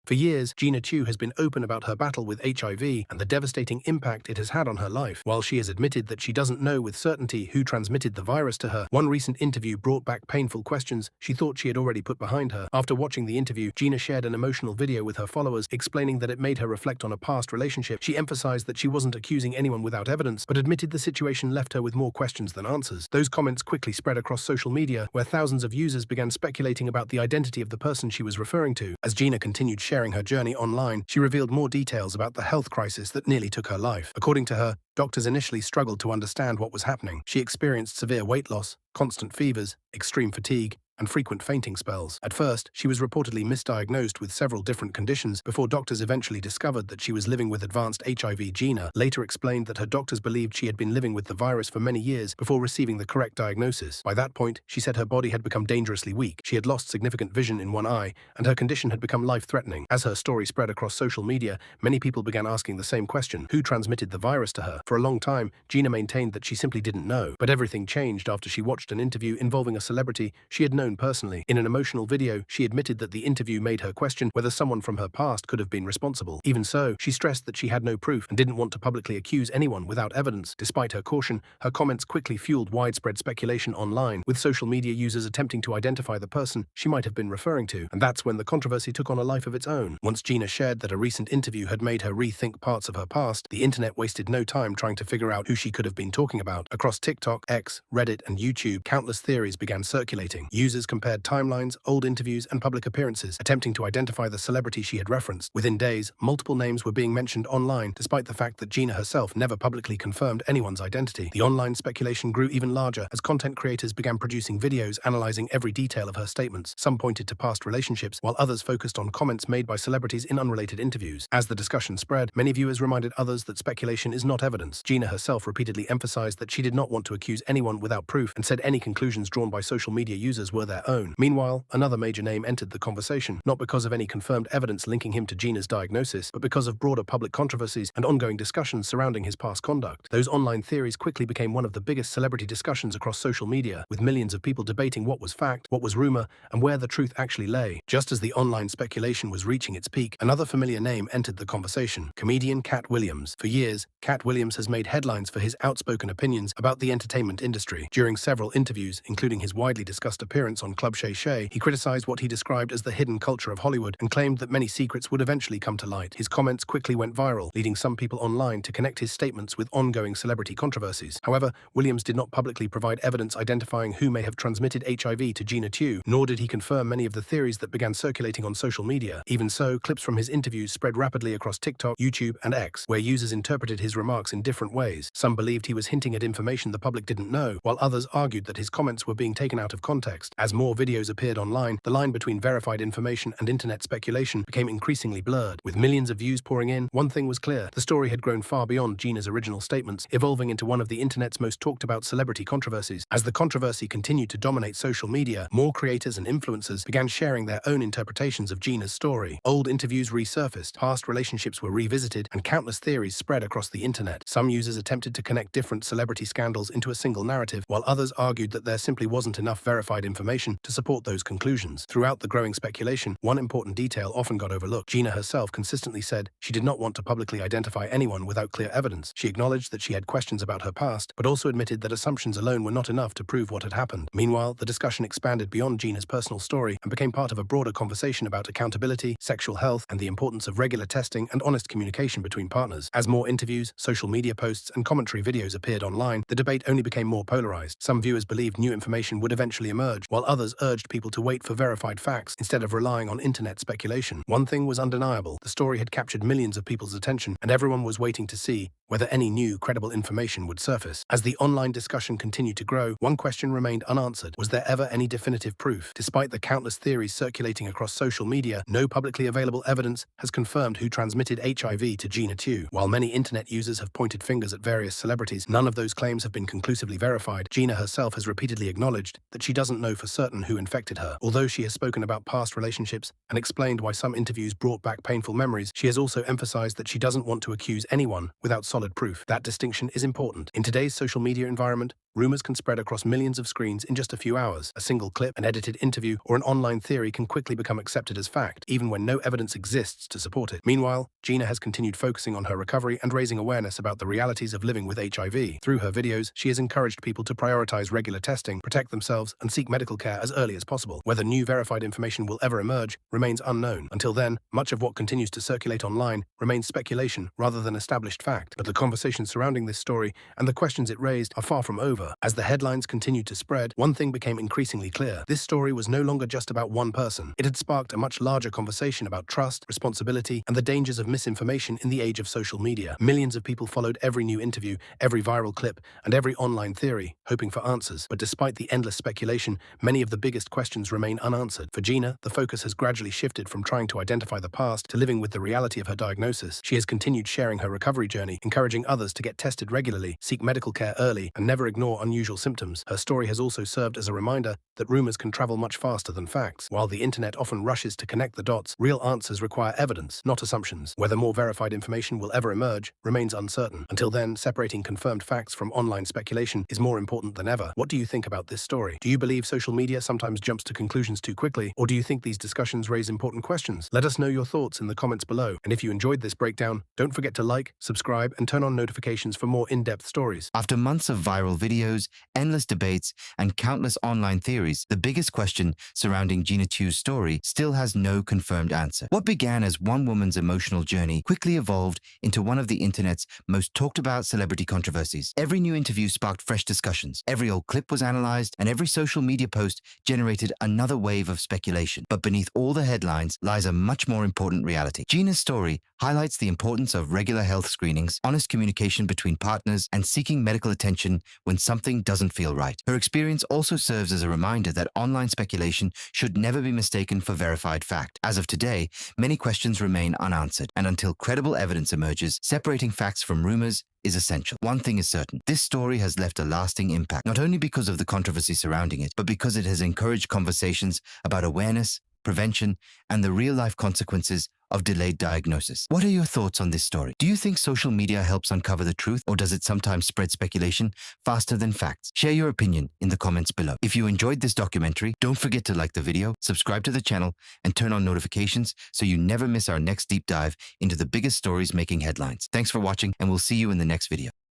For years, Gena Tew has been open about her battle with HIV and the devastating impact it has had on her life. While she has admitted that she doesn't know with certainty who transmitted the virus to her, one recent interview brought back painful questions she thought she had already put behind her. After watching the interview, Gena shared an emotional video with her followers, explaining that it made her reflect on a past relationship. She emphasized that she wasn't accusing anyone without evidence, but admitted the situation left her with more questions than answers. Those comments quickly spread across social media, where thousands of users began speculating about the identity of the person she was referring to. As Gena continued sharing her journey online, she revealed more details about the health crisis that nearly took her life. According to her, doctors initially struggled to understand what was happening. She experienced severe weight loss, constant fevers, extreme fatigue, and frequent fainting spells. At first, she was reportedly misdiagnosed with several different conditions before doctors eventually discovered that she was living with advanced HIV. Gena later explained that her doctors believed she had been living with the virus for many years before receiving the correct diagnosis. By that point, she said her body had become dangerously weak. She had lost significant vision in one eye, and her condition had become life-threatening. As her story spread across social media, many people began asking the same question: who transmitted the virus to her? For a long time, Gena maintained that she simply didn't know. But everything changed after she watched an interview involving a celebrity she had known personally. In an emotional video, she admitted that the interview made her question whether someone from her past could have been responsible. Even so, she stressed that she had no proof and didn't want to publicly accuse anyone without evidence. Despite her caution, her comments quickly fueled widespread speculation online, with social media users attempting to identify the person she might have been referring to. And that's when the controversy took on a life of its own. Once Gena shared that a recent interview had made her rethink parts of her past, the internet wasted no time trying to figure out who she could have been talking about. Across TikTok, X, Reddit, and YouTube, countless theories began circulating. Users compared timelines, old interviews, and public appearances, attempting to identify the celebrity she had referenced. Within days, multiple names were being mentioned online, despite the fact that Gena herself never publicly confirmed anyone's identity. The online speculation grew even larger as content creators began producing videos analyzing every detail of her statements. Some pointed to past relationships, while others focused on comments made by celebrities in unrelated interviews. As the discussion spread, many viewers reminded others that speculation is not evidence. Gena herself repeatedly emphasized that she did not want to accuse anyone without proof, and said any conclusions drawn by social media users were their own. Meanwhile, another major name entered the conversation, not because of any confirmed evidence linking him to Gena's diagnosis, but because of broader public controversies and ongoing discussions surrounding his past conduct. Those online theories quickly became one of the biggest celebrity discussions across social media, with millions of people debating what was fact, what was rumor, and where the truth actually lay. Just as the online speculation was reaching its peak, another familiar name entered the conversation: comedian Katt. For years, Katt has made headlines for his outspoken opinions about the entertainment industry. During several interviews, including his widely discussed appearance on Club Shay Shay, he criticized what he described as the hidden culture of Hollywood and claimed that many secrets would eventually come to light. His comments quickly went viral, leading some people online to connect his statements with ongoing celebrity controversies. However, Williams did not publicly provide evidence identifying who may have transmitted HIV to Gena Tew, nor did he confirm many of the theories that began circulating on social media. Even so, clips from his interviews spread rapidly across TikTok, YouTube, and X, where users interpreted his remarks in different ways. Some believed he was hinting at information the public didn't know, while others argued that his comments were being taken out of context. As more videos appeared online, the line between verified information and internet speculation became increasingly blurred. With millions of views pouring in, one thing was clear: the story had grown far beyond Gena's original statements, evolving into one of the internet's most talked about celebrity controversies. As the controversy continued to dominate social media, more creators and influencers began sharing their own interpretations of Gena's story. Old interviews resurfaced, past relationships were revisited, and countless theories spread across the internet. Some users attempted to connect different celebrity scandals into a single narrative, while others argued that there simply wasn't enough verified information to support those conclusions. Throughout the growing speculation, one important detail often got overlooked. Gena herself consistently said she did not want to publicly identify anyone without clear evidence. She acknowledged that she had questions about her past, but also admitted that assumptions alone were not enough to prove what had happened. Meanwhile, the discussion expanded beyond Gena's personal story and became part of a broader conversation about accountability, sexual health, and the importance of regular testing and honest communication between partners. As more interviews, social media posts, and commentary videos appeared online, the debate only became more polarized. Some viewers believed new information would eventually emerge, while others urged people to wait for verified facts instead of relying on internet speculation. One thing was undeniable: the story had captured millions of people's attention, and everyone was waiting to see whether any new, credible information would surface. As the online discussion continued to grow, one question remained unanswered: was there ever any definitive proof? Despite the countless theories circulating across social media, no publicly available evidence has confirmed who transmitted HIV to Gena Tew. While many internet users have pointed fingers at various celebrities, none of those claims have been conclusively verified. Gena herself has repeatedly acknowledged that she doesn't know for certain who infected her. Although she has spoken about past relationships and explained why some interviews brought back painful memories, she has also emphasized that she doesn't want to accuse anyone without solid proof. That distinction is important. In today's social media environment, Rumors can spread across millions of screens in just a few hours. A single clip, an edited interview, or an online theory can quickly become accepted as fact, even when no evidence exists to support it. Meanwhile, Gena has continued focusing on her recovery and raising awareness about the realities of living with HIV. Through her videos, she has encouraged people to prioritize regular testing, protect themselves, and seek medical care as early as possible. Whether new verified information will ever emerge remains unknown. Until then, much of what continues to circulate online remains speculation rather than established fact. But the conversation surrounding this story and the questions it raised are far from over. As the headlines continued to spread, one thing became increasingly clear. This story was no longer just about one person. It had sparked a much larger conversation about trust, responsibility, and the dangers of misinformation in the age of social media. Millions of people followed every new interview, every viral clip, and every online theory, hoping for answers. But despite the endless speculation, many of the biggest questions remain unanswered. For Gena, the focus has gradually shifted from trying to identify the past to living with the reality of her diagnosis. She has continued sharing her recovery journey, encouraging others to get tested regularly, seek medical care early, and never ignore unusual symptoms. Her story has also served as a reminder that rumors can travel much faster than facts. While the internet often rushes to connect the dots, real answers require evidence, not assumptions. Whether more verified information will ever emerge remains uncertain. Until then, separating confirmed facts from online speculation is more important than ever. What do you think about this story? Do you believe social media sometimes jumps to conclusions too quickly, or do you think these discussions raise important questions? Let us know your thoughts in the comments below. And if you enjoyed this breakdown, don't forget to like, subscribe, and turn on notifications for more in-depth stories. After months of viral videos, endless debates, and countless online theories, the biggest question surrounding Gena Tew's story still has no confirmed answer. What began as one woman's emotional journey quickly evolved into one of the internet's most talked about celebrity controversies. Every new interview sparked fresh discussions, every old clip was analyzed, and every social media post generated another wave of speculation. But beneath all the headlines lies a much more important reality. Gena's story highlights the importance of regular health screenings, honest communication between partners, and seeking medical attention when something doesn't feel right. Her experience also serves as a reminder that online speculation should never be mistaken for verified fact. As of today, many questions remain unanswered, and until credible evidence emerges, separating facts from rumors is essential. One thing is certain, this story has left a lasting impact, not only because of the controversy surrounding it, but because it has encouraged conversations about awareness, prevention, and the real-life consequences of delayed diagnosis. What are your thoughts on this story? Do you think social media helps uncover the truth, or does it sometimes spread speculation faster than facts? Share your opinion in the comments below. If you enjoyed this documentary, don't forget to like the video, subscribe to the channel, and turn on notifications so you never miss our next deep dive into the biggest stories making headlines. Thanks for watching, and we'll see you in the next video.